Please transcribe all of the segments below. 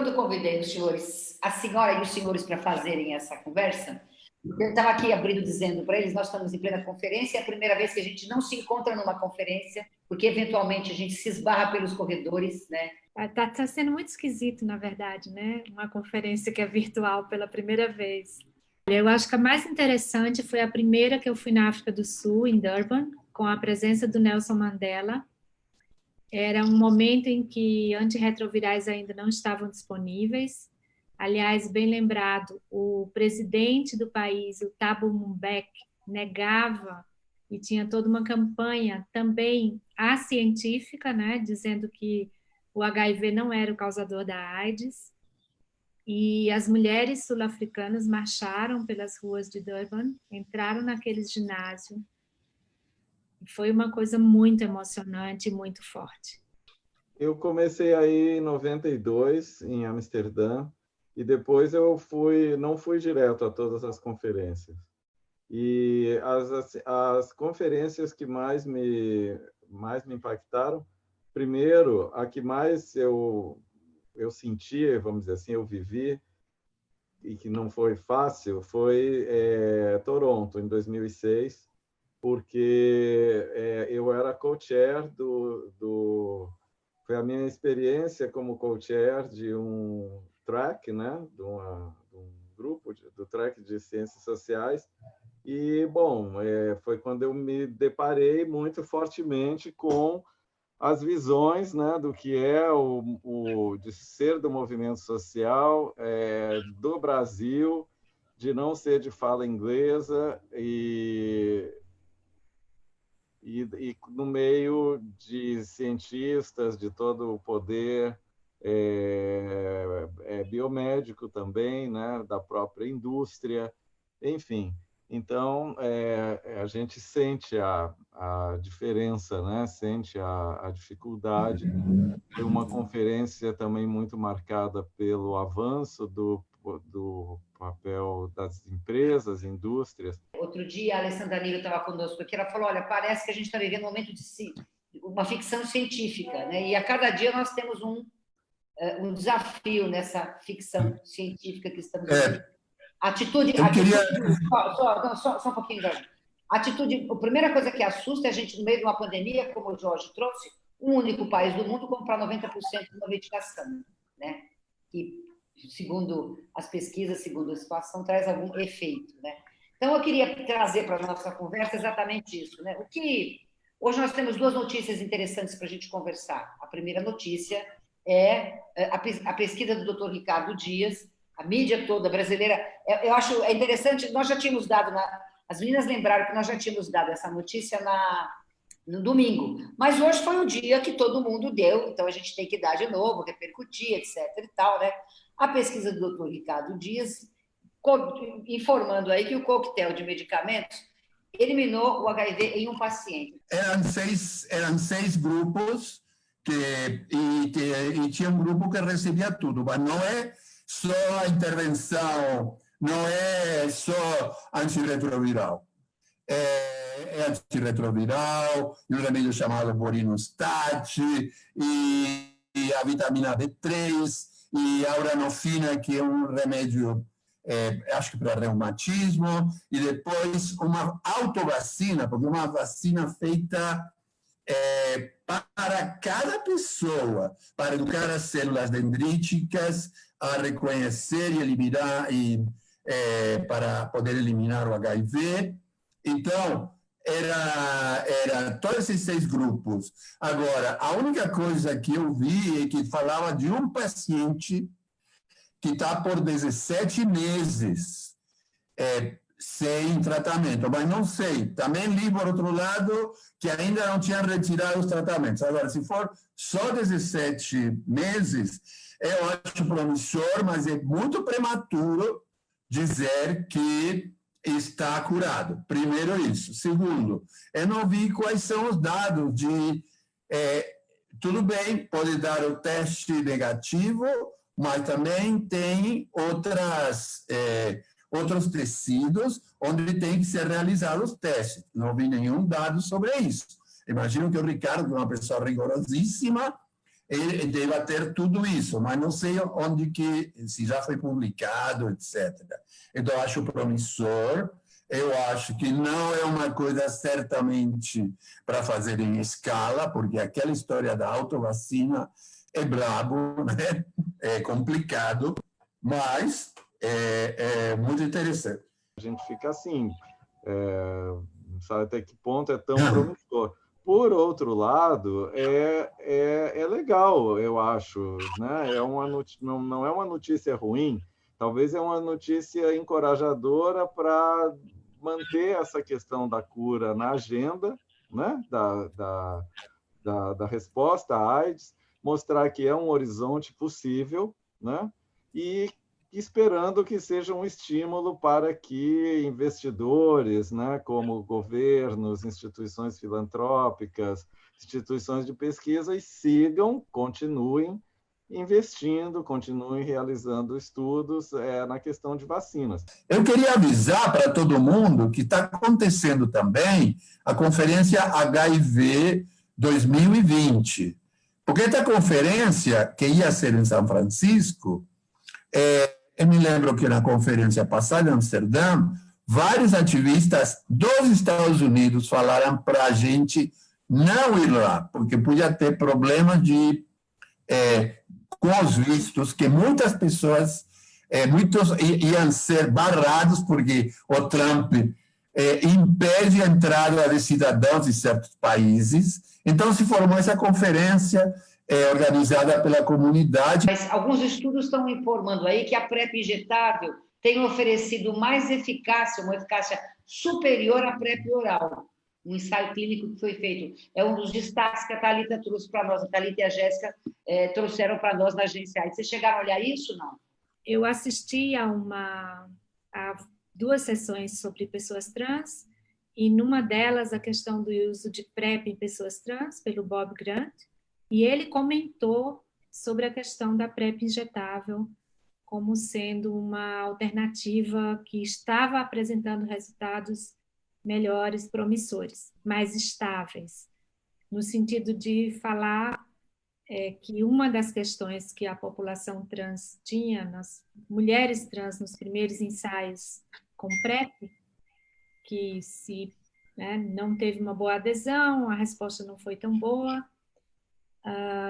quando convidei os senhores, a senhora e os senhores para fazerem essa conversa, eu estava aqui abrindo dizendo para eles, nós estamos em plena conferência, é a primeira vez que a gente não se encontra numa conferência, porque eventualmente a gente se esbarra pelos corredores, né? Tá sendo muito esquisito, na verdade, né? Uma conferência que é virtual pela primeira vez. Eu acho que a mais interessante foi a primeira que eu fui na África do Sul, em Durban, com a presença do Nelson Mandela. Era um momento em que antirretrovirais ainda não estavam disponíveis. Aliás, bem lembrado, o presidente do país, o Thabo Mbeki, negava e tinha toda uma campanha também acientífica, né, dizendo que o HIV não era o causador da AIDS. E as mulheres sul-africanas marcharam pelas ruas de Durban, entraram naquele ginásio. Foi uma coisa muito emocionante e muito forte. Eu comecei aí em 92, em Amsterdã, e depois eu não fui direto a todas as conferências. E as conferências que mais me impactaram, primeiro, a que mais eu senti, vamos dizer assim, eu vivi, e que não foi fácil, foi Toronto, em 2006, porque eu era co-chair foi a minha experiência como co-chair de um track, né, de um grupo do track de ciências sociais. E, bom, foi quando eu me deparei muito fortemente com as visões, né, do que é de ser do movimento social do Brasil, de não ser de fala inglesa e no meio de cientistas de todo o poder biomédico também, né, da própria indústria, enfim. Então, a gente sente a diferença, né? Sente a dificuldade. Foi uma conferência também muito marcada pelo avanço do papel das empresas, indústrias. Outro dia, a Alessandra Nilo estava conosco aqui, ela falou, olha, parece que a gente está vivendo um momento de uma ficção científica, né? E a cada dia nós temos um desafio nessa ficção científica que estamos vivendo. Só um pouquinho, Jorge. A primeira coisa que assusta é a gente, no meio de uma pandemia, como o Jorge trouxe, um único país do mundo comprar 90% da medicação, né? Que, segundo as pesquisas, segundo a situação, traz algum efeito, né? Então, eu queria trazer para a nossa conversa exatamente isso, né? Hoje nós temos duas notícias interessantes para a gente conversar. A primeira notícia é a pesquisa do Dr. Ricardo Dias, a mídia toda brasileira. Eu acho interessante, nós já tínhamos dado, as meninas lembraram que nós já tínhamos dado essa notícia no domingo, mas hoje foi o dia que todo mundo deu, então a gente tem que dar de novo, repercutir, etc. e tal, né? A pesquisa do Dr. Ricardo Dias, informando aí que o coquetel de medicamentos eliminou o HIV em um paciente. Eram seis grupos e tinha um grupo que recebia tudo, mas não é só a intervenção, não é só antirretroviral. É antirretroviral, e um remédio chamado Borinostat, e a vitamina D3, e a uranofina, que é um remédio, acho que para reumatismo, e depois uma autovacina, porque é uma vacina feita para cada pessoa, para educar as células dendríticas a reconhecer e eliminar, para poder eliminar o HIV. Então, era todos esses seis grupos. Agora, a única coisa que eu vi é que falava de um paciente que está por 17 meses sem tratamento, mas não sei. Também li, por outro lado, que ainda não tinham retirado os tratamentos. Agora, se for só 17 meses, eu acho promissor, mas é muito prematuro dizer que está curado. Primeiro isso. Segundo, eu não vi quais são os dados de... tudo bem, pode dar o teste negativo, mas também tem outros tecidos onde tem que ser realizados os testes. Não vi nenhum dado sobre isso. Imagino que o Ricardo, que é uma pessoa rigorosíssima, debater tudo isso, mas não sei onde que, se já foi publicado, etc. Então, acho promissor. Eu acho que não é uma coisa certamente para fazer em escala, porque aquela história da autovacina é brabo, né? É complicado, mas é muito interessante. A gente fica assim, não sabe até que ponto é tão promissor. Por outro lado, é legal, eu acho, né? Não é uma notícia ruim, talvez é uma notícia encorajadora para manter essa questão da cura na agenda, né? da resposta à AIDS, mostrar que é um horizonte possível, né? E esperando que seja um estímulo para que investidores, né, como governos, instituições filantrópicas, instituições de pesquisa, continuem investindo, continuem realizando estudos na questão de vacinas. Eu queria avisar para todo mundo que está acontecendo também a conferência HIV 2020, porque esta conferência, que ia ser em São Francisco, eu me lembro que na conferência passada em Amsterdã, vários ativistas dos Estados Unidos falaram para a gente não ir lá, porque podia ter problemas com os vistos, que muitas pessoas, muitos iam ser barrados, porque o Trump impede a entrada de cidadãos de certos países. Então, se formou essa conferência organizada pela comunidade. Mas alguns estudos estão informando aí que a PrEP injetável tem oferecido mais eficácia, uma eficácia superior à PrEP oral. Um ensaio clínico que foi feito. É um dos destaques que a Thalita trouxe para nós. A Thalita e a Jéssica trouxeram para nós na agência. Vocês chegaram a olhar isso, não? Eu assisti a 2 sessões sobre pessoas trans, e numa delas a questão do uso de PrEP em pessoas trans, pelo Bob Grant, e ele comentou sobre a questão da PrEP injetável como sendo uma alternativa que estava apresentando resultados melhores, promissores, mais estáveis, no sentido de falar que uma das questões que a população trans tinha, nas mulheres trans nos primeiros ensaios com PrEP, que se não teve uma boa adesão, a resposta não foi tão boa.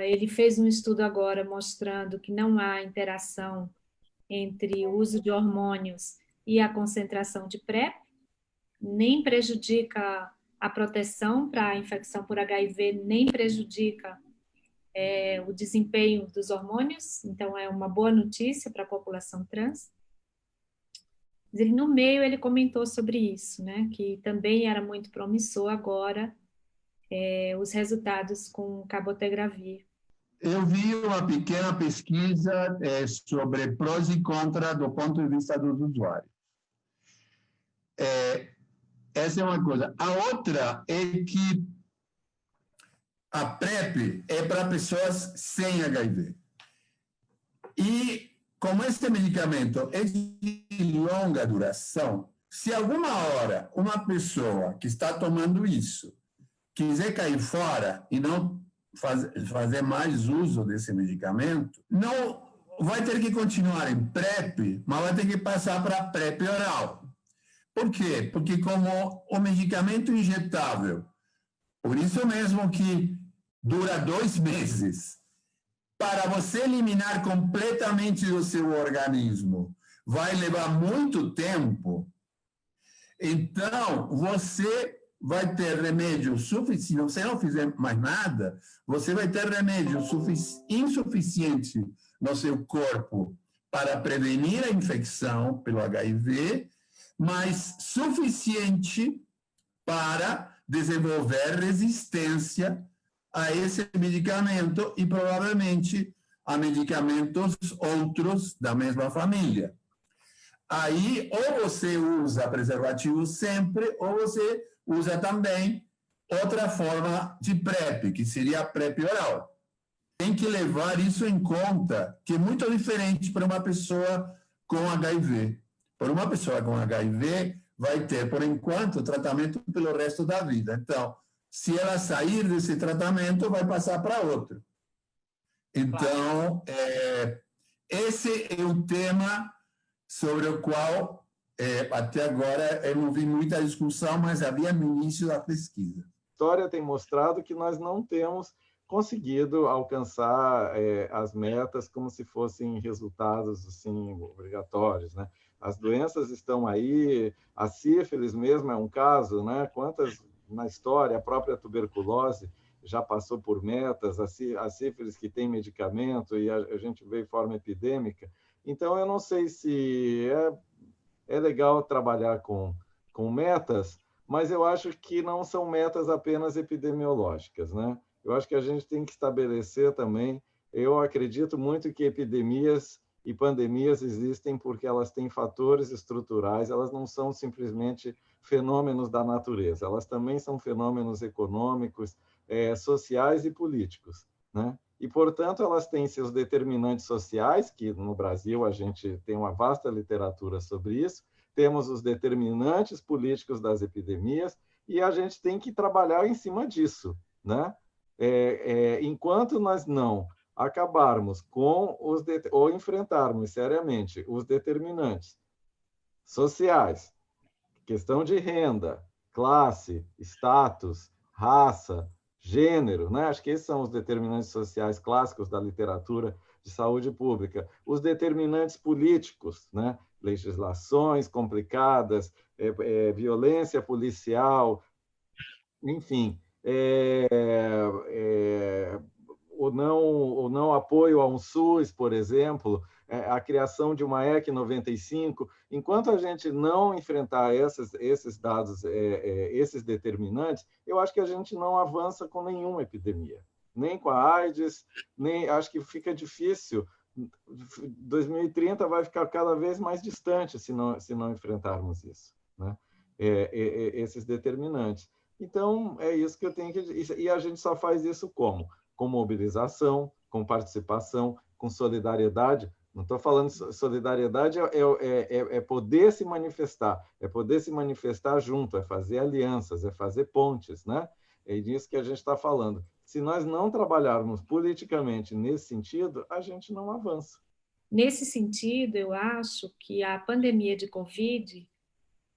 Ele fez um estudo agora mostrando que não há interação entre o uso de hormônios e a concentração de PrEP, nem prejudica a proteção para a infecção por HIV, nem prejudica o desempenho dos hormônios, então é uma boa notícia para a população trans. Mas no meio ele comentou sobre isso, né, que também era muito promissor agora os resultados com cabotegravir. Eu vi uma pequena pesquisa sobre prós e contras do ponto de vista dos usuários. Essa é uma coisa. A outra é que a PrEP é para pessoas sem HIV. E, como esse medicamento é de longa duração, se alguma hora uma pessoa que está tomando isso quiser cair fora e não fazer mais uso desse medicamento, não vai ter que continuar em PrEP, mas vai ter que passar para a PrEP oral. Por quê? Porque como o medicamento injetável, por isso mesmo que dura 2 meses, para você eliminar completamente do seu organismo, vai levar muito tempo, então você vai ter remédio suficiente, se você não fizer mais nada, você vai ter remédio insuficiente no seu corpo para prevenir a infecção pelo HIV, mas suficiente para desenvolver resistência a esse medicamento e provavelmente a medicamentos outros da mesma família. Aí, ou você usa preservativo sempre, ou você usa também outra forma de PrEP, que seria a PrEP oral. Tem que levar isso em conta, que é muito diferente para uma pessoa com HIV. Para uma pessoa com HIV, vai ter, por enquanto, tratamento pelo resto da vida. Então, se ela sair desse tratamento, vai passar para outro. Então, esse é o tema sobre o qual, até agora, eu não vi muita discussão, mas havia no início da pesquisa. A história tem mostrado que nós não temos conseguido alcançar as metas como se fossem resultados assim, obrigatórios, né? As doenças estão aí, a sífilis mesmo é um caso, né? Quantas na história, a própria tuberculose já passou por metas, a sífilis que tem medicamento e a gente vê em forma epidêmica. Então, eu não sei se é legal trabalhar com metas, mas eu acho que não são metas apenas epidemiológicas, né? Eu acho que a gente tem que estabelecer também, eu acredito muito que epidemias e pandemias existem porque elas têm fatores estruturais, elas não são simplesmente fenômenos da natureza, elas também são fenômenos econômicos, sociais e políticos, né? E, portanto, elas têm seus determinantes sociais, que no Brasil a gente tem uma vasta literatura sobre isso, temos os determinantes políticos das epidemias, e a gente tem que trabalhar em cima disso, né? Enquanto nós não acabarmos com ou enfrentarmos seriamente os determinantes sociais, questão de renda, classe, status, raça, gênero, né? Acho que esses são os determinantes sociais clássicos da literatura de saúde pública. Os determinantes políticos, né? Legislações complicadas, violência policial, enfim, o não apoio a um SUS, por exemplo, a criação de uma EC 95, enquanto a gente não enfrentar esses dados, esses determinantes, eu acho que a gente não avança com nenhuma epidemia, nem com a AIDS, nem acho que fica difícil. 2030 vai ficar cada vez mais distante se não enfrentarmos isso, né? Esses determinantes. Então, é isso que eu tenho que dizer. E a gente só faz isso como? Com mobilização, com participação, com solidariedade. Não estou falando solidariedade, é poder se manifestar, é poder se manifestar junto, é fazer alianças, é fazer pontes, né? É disso que a gente está falando. Se nós não trabalharmos politicamente nesse sentido, a gente não avança. Nesse sentido, eu acho que a pandemia de Covid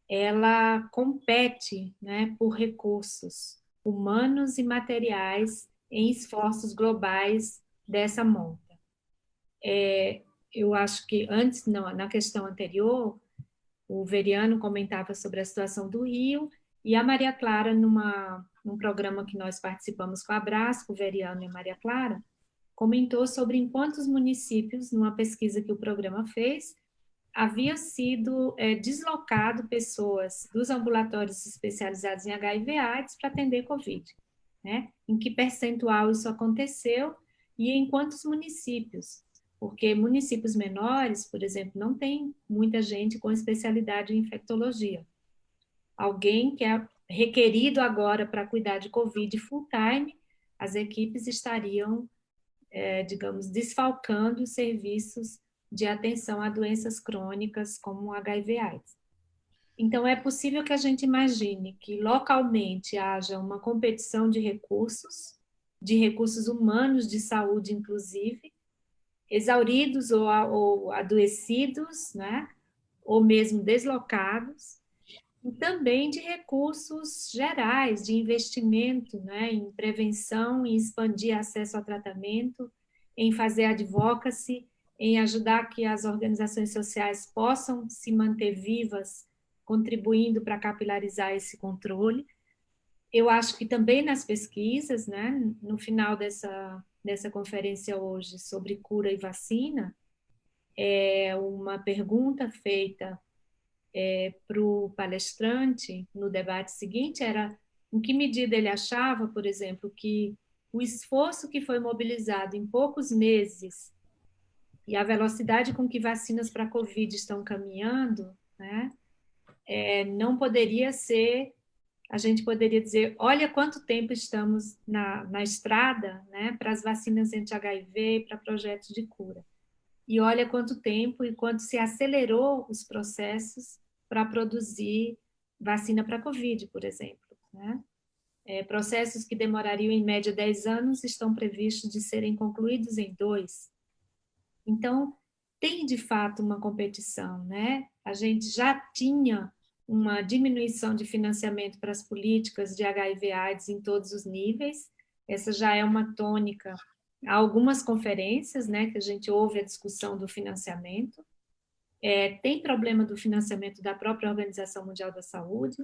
ela compete, né, por recursos humanos e materiais em esforços globais dessa monta. Eu acho que antes, na questão anterior, o Veriano comentava sobre a situação do Rio e a Maria Clara, num programa que nós participamos com a Abrasco, o Veriano e a Maria Clara, comentou sobre em quantos municípios, numa pesquisa que o programa fez, havia sido deslocado pessoas dos ambulatórios especializados em HIV/AIDS para atender Covid, né? Em que percentual isso aconteceu e em quantos municípios? Porque municípios menores, por exemplo, não tem muita gente com especialidade em infectologia. Alguém que é requerido agora para cuidar de Covid full time, as equipes estariam, digamos, desfalcando os serviços de atenção a doenças crônicas como o HIV/AIDS. Então, é possível que a gente imagine que localmente haja uma competição de recursos humanos de saúde, inclusive, exauridos ou adoecidos, né? Ou mesmo deslocados, e também de recursos gerais, de investimento, né? Em prevenção, em expandir acesso ao tratamento, em fazer advocacy, em ajudar que as organizações sociais possam se manter vivas, contribuindo para capilarizar esse controle. Eu acho que também nas pesquisas, né, no final dessa conferência hoje sobre cura e vacina, uma pergunta feita para o palestrante no debate seguinte era em que medida ele achava, por exemplo, que o esforço que foi mobilizado em poucos meses e a velocidade com que vacinas para a Covid estão caminhando, né, não poderia ser, a gente poderia dizer, olha quanto tempo estamos na estrada, né, para as vacinas anti-HIV, para projetos de cura. E olha quanto tempo e quanto se acelerou os processos para produzir vacina para Covid, por exemplo, né? Processos que demorariam, em média, 10 anos estão previstos de serem concluídos em 2. Então, tem, de fato, uma competição, né? A gente já tinha uma diminuição de financiamento para as políticas de HIV/AIDS em todos os níveis. Essa já é uma tônica. Há algumas conferências, né, que a gente ouve a discussão do financiamento. Tem problema do financiamento da própria Organização Mundial da Saúde.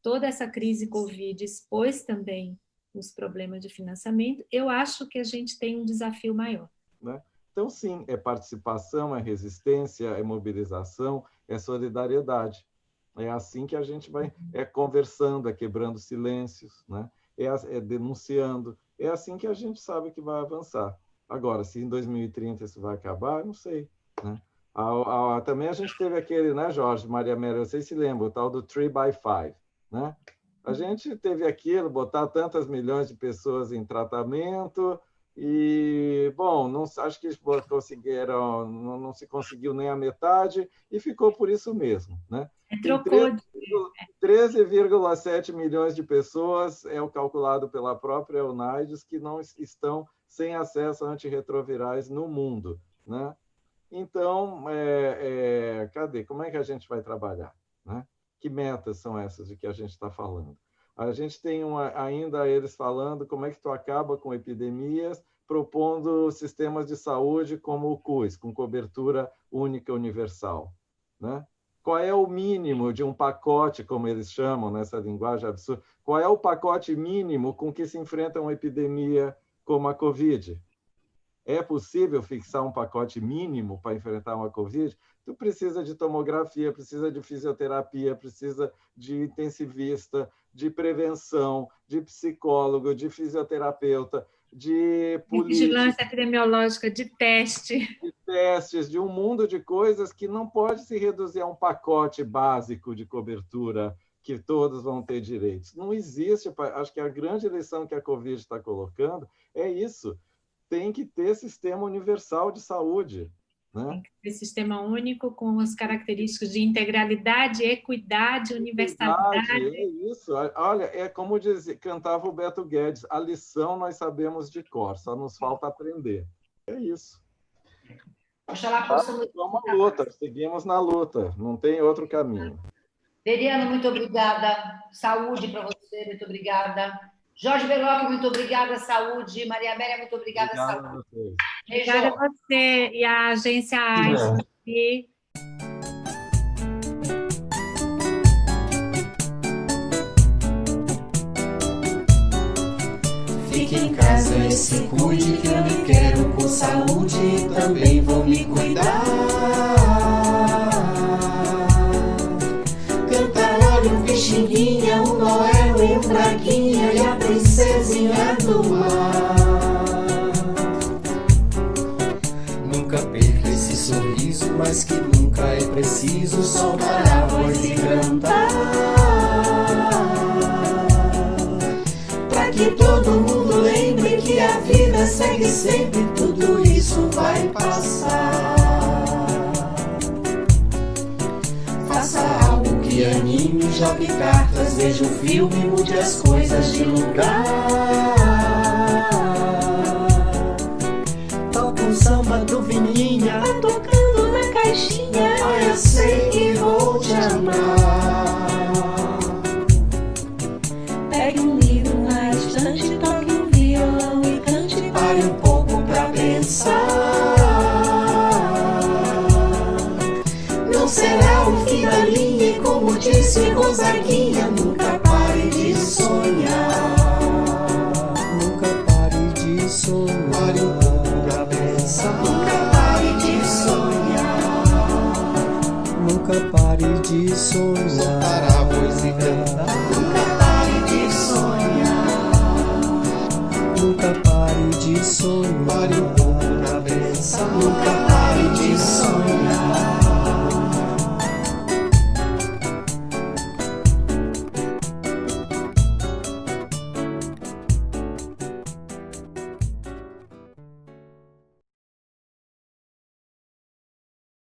Toda essa crise Covid expôs também os problemas de financiamento. Eu acho que a gente tem um desafio maior. Né? Então, sim, é participação, é resistência, é mobilização, é solidariedade. É assim que a gente vai conversando, quebrando silêncios, né? É denunciando. É assim que a gente sabe que vai avançar. Agora, se em 2030 isso vai acabar, não sei. Né? Também a gente teve aquele, né, Jorge, Maria Amélia, vocês se lembram, o tal do 3x5. Né? A gente teve aquilo, botar tantas milhões de pessoas em tratamento e, bom, não, acho que eles conseguiram, não se conseguiu nem a metade e ficou por isso mesmo. Né? Trocou. 13,7 milhões de pessoas é o calculado pela própria UNAIDS que não estão sem acesso a antirretrovirais no mundo. Né? Então, cadê? Como é que a gente vai trabalhar? Né? Que metas são essas de que a gente está falando? A gente tem ainda eles falando como é que tu acaba com epidemias, propondo sistemas de saúde como o CUS, com cobertura única universal. Né? Qual é o mínimo de um pacote, como eles chamam nessa linguagem absurda? Qual é o pacote mínimo com que se enfrenta uma epidemia como a Covid? É possível fixar um pacote mínimo para enfrentar uma Covid? Tu precisa de tomografia, precisa de fisioterapia, precisa de intensivista, de prevenção, de psicólogo, de fisioterapeuta, de polícia, vigilância epidemiológica, de testes, de um mundo de coisas que não pode se reduzir a um pacote básico de cobertura que todos vão ter direitos. Não existe. Acho que a grande lição que a Covid está colocando é isso. Tem que ter sistema universal de saúde. Né? Tem que ter sistema único com as características de integralidade, equidade, universalidade. É isso. Olha, é como cantava o Beto Guedes, a lição nós sabemos de cor, só nos falta aprender. É isso. Oxalá possamos... Vamos à luta, seguimos na luta, não tem outro caminho. Veriano, muito obrigada. Saúde para você, muito obrigada. Jorge Belocchi, muito obrigada, saúde. Maria Amélia, muito obrigada, saúde. Obrigada a você e a agência AIDS. Fique em casa e se cuide, que eu me quero com saúde e também vou me cuidar. Cantarola, um Pixinguinha, um Noel e um Braguinha e a princesinha do mar. Nunca perca esse sorriso, mas que nunca é preciso soltar a voz e cantar. Pra que todo mundo lembre que a vida segue sempre, tudo isso vai passar. Faça algo que anime, jogue cartas, veja um filme, mude as coisas de lugar. Toca um samba do Vininha, tá tocando na caixinha. Ah, eu sei que vou te amar. Pegue um livro na estante, toque um violão e cante. Pare um pouco pra pensar. Não será o fim da linha e, como disse Gonzaguinha, nunca pare de sonhar. Nunca pare de sonhar. Pare um pouco pra pensar. Nunca pare de sonhar. Nunca pare de sonhar. Soltar a voz e cantar. Nunca pare de sonhar. Nunca pare de sonhar. Pare um pouco pra pensar. Nunca